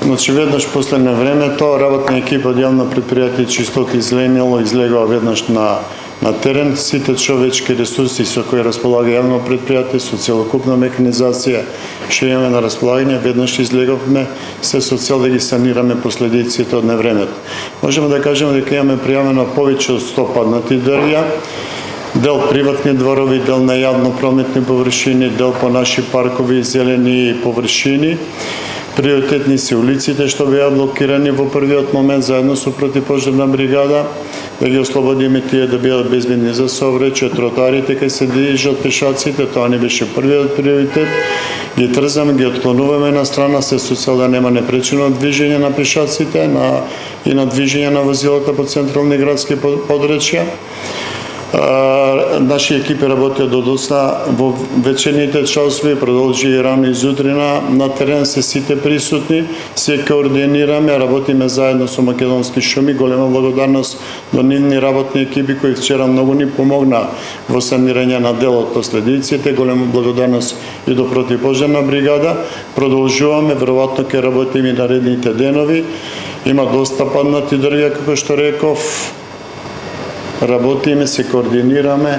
Значи, веднаш последно времето, работна екипа од јавно предпријатие Чистоти Зеленило излегува веднаш на терен. Сите човечки ресурси со кои располага јавно предпријатие, со целокупна механизација, што имаме на располагање, веднаш излеговме се со цел да ги санираме последиците од невремето. Можеме да кажеме дека имаме пријавено повеќе од 100 паднати дрвја, дел приватни дворови, дел на јавно прометни површини, дел по наши паркови, зелени површини. Приоритетни се улиците што беа блокирани во првиот момент заедно со противпожарна бригада, да ги ослободиме тие да бидат безбедни за сообраќај, тротоарите кај се движат пешаците, тоа не беше првиот приоритет. Ги трзаме, ги отклонуваме на страна се со цел да нема непречено движење на пешаците и на движење на возилата по централни градски подрачја. Наши екипи работеат до доцна во вечерните часови, продолжи и рано изутрина на терен, се сите присутни, се координираме, работиме заедно со Македонски шуми. Голема благодарност до нивни работни екипи кои вчера многу ни помогна во санирање на дел од последиците. Голема благодарност и до противпожарна бригада. Продолжуваме, веројатно ќе работиме и наредните денови. Има доста паднати дрвја, како што реков. Работиме, се координираме